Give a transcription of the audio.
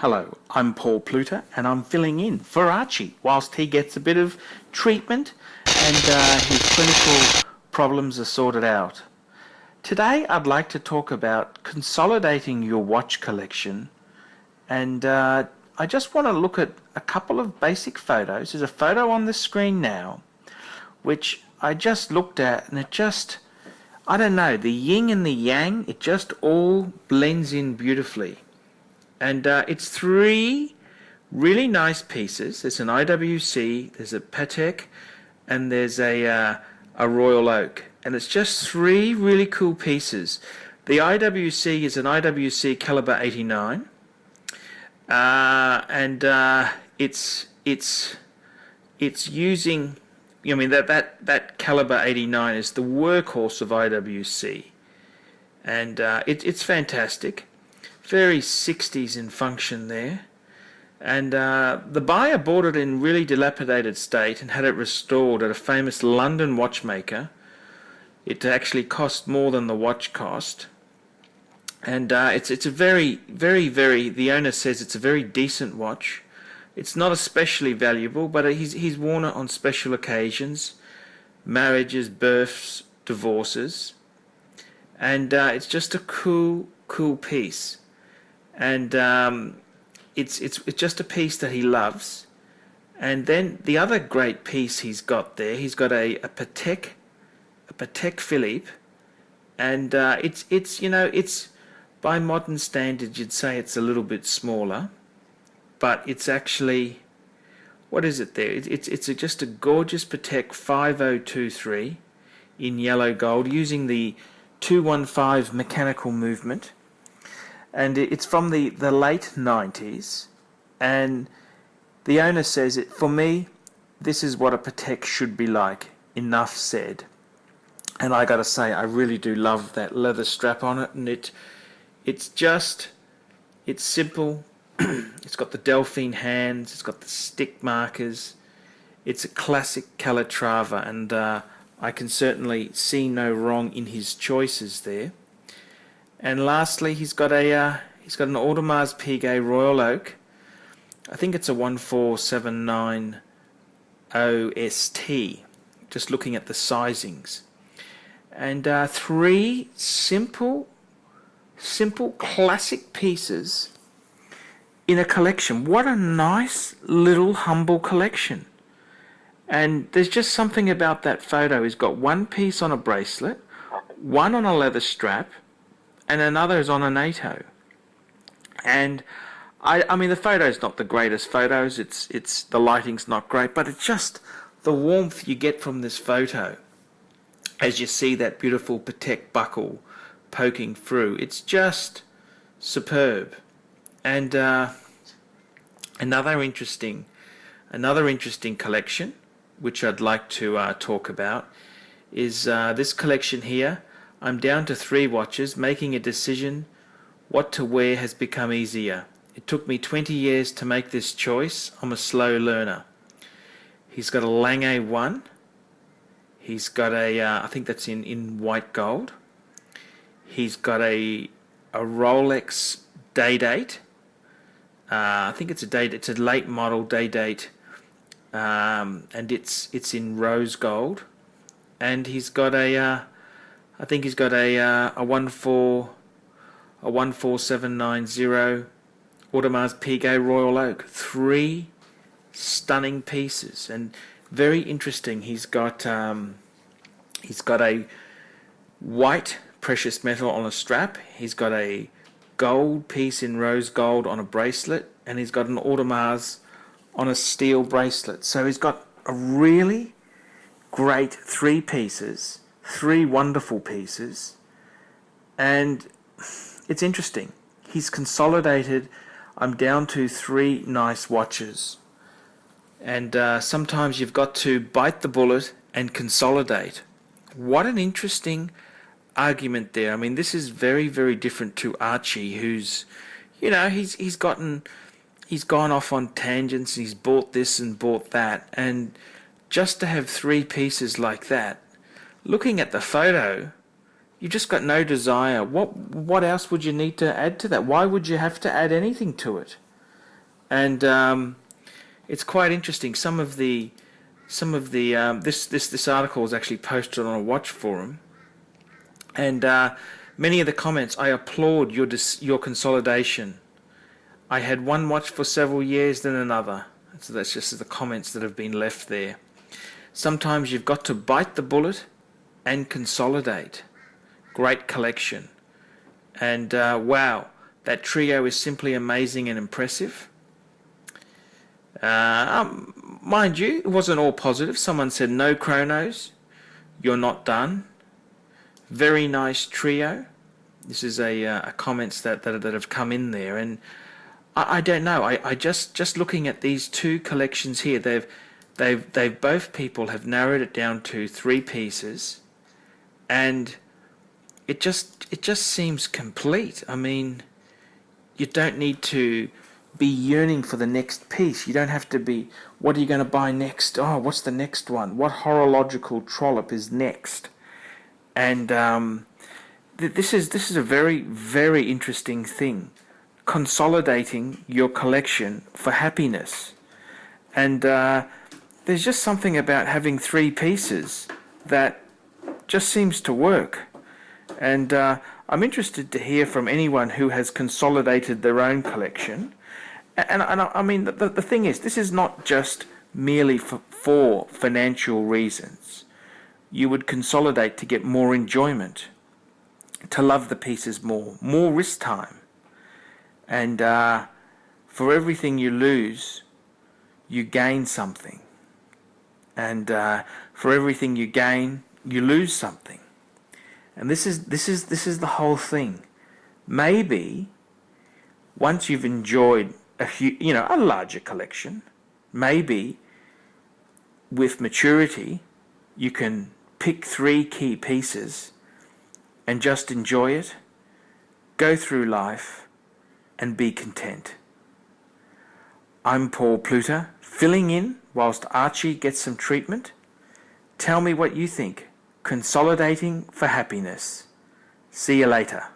Hello, I'm Paul Pluter and I'm filling in for Archie whilst he gets a bit of treatment and his clinical problems are sorted out. Today I'd like to talk about consolidating your watch collection, and I just want to look at a couple of basic photos. There's a photo on the screen now which I just looked at, and I don't know, the yin and the yang, it just all blends in beautifully. And it's three really nice pieces. There's an IWC, there's a Patek, and there's a Royal Oak. And it's just three really cool pieces. The IWC is an IWC caliber 89, and it's using, I mean, that caliber 89 is the workhorse of IWC, and it's fantastic. Very 60s in function there, and the buyer bought it in really dilapidated state and had it restored at a famous London watchmaker. It actually cost more than the watch cost, and it's a very, the owner says it's a very decent watch. It's not especially valuable, but he's worn it on special occasions, marriages, births, divorces, and it's just a cool piece. And it's just a piece that he loves. And then the other great piece he's got there, he's got a Patek Philippe, and it's by modern standards you'd say it's a little bit smaller, but it's actually, what is it there? It's just a gorgeous Patek 5023 in yellow gold using the 215 mechanical movement. And it's from the late 90s, and the owner says, for me, this is what a Patek should be like. Enough said. And I got to say, I really do love that leather strap on it, and it's simple. It's got the Delphine hands, it's got the stick markers. It's a classic Calatrava, and I can certainly see no wrong in his choices there. And lastly, he's got an Audemars Piguet Royal Oak. I think it's a 1479 OST. Just looking at the sizings, and three simple classic pieces in a collection. What a nice little humble collection. And there's just something about that photo. He's got one piece on a bracelet, one on a leather strap, and another is on a NATO. And I mean, the photo's not the greatest photos, it's the lighting's not great, but it's just the warmth you get from this photo as you see that beautiful Patek buckle poking through. It's just superb. And another interesting collection which I'd like to talk about is this collection here. I'm down to 3 watches. Making a decision what to wear has become easier. It took me 20 years to make this choice. I'm a slow learner. He's got a Lange 1. He's got a, I think that's in white gold. He's got a Rolex day date. I think it's a late model day date, and it's in rose gold. And he's got a I think he's got a 14790 Audemars Piguet Royal Oak. 3 stunning pieces, and very interesting. He's got a white precious metal on a strap. He's got a gold piece in rose gold on a bracelet, and he's got an Audemars on a steel bracelet. So he's got a really great 3 pieces. 3 wonderful pieces, and it's interesting. He's consolidated. I'm down to 3 nice watches, and sometimes you've got to bite the bullet and consolidate. What an interesting argument there. I mean, this is very, very different to Archie, who's, he's gone off on tangents. He's bought this and bought that, and just to have 3 pieces like that. Looking at the photo, you just got no desire. What else would you need to add to that? Why would you have to add anything to it? and it's quite interesting. This article was actually posted on a watch forum, and many of the comments, I applaud your consolidation. I had one watch for several years, then another. So that's just the comments that have been left there. Sometimes you've got to bite the bullet and consolidate. Great collection. And wow, that trio is simply amazing and impressive. Mind you, it wasn't all positive. Someone said, no chronos, you're not done. Very nice trio. This is a comments that have come in there, and I don't know. I just looking at these two collections here, they've both people have narrowed it down to 3 pieces, and it just seems complete. I mean, you don't need to be yearning for the next piece. You don't have to be, what are you going to buy next? Oh, what's the next one? What horological trollop is next? And this is a very, very interesting thing. Consolidating your collection for happiness. And there's just something about having 3 pieces that just seems to work. And I'm interested to hear from anyone who has consolidated their own collection. And I mean, the thing is, this is not just merely for financial reasons. You would consolidate to get more enjoyment, to love the pieces more wrist time. And for everything you lose, you gain something. And for everything you gain, you lose something. And this is the whole thing. Maybe once you've enjoyed a larger collection, maybe with maturity you can pick 3 key pieces and just enjoy it, go through life and be content. I'm Paul Pluter, filling in whilst Archie gets some treatment. Tell me what you think. Consolidating for happiness. See you later.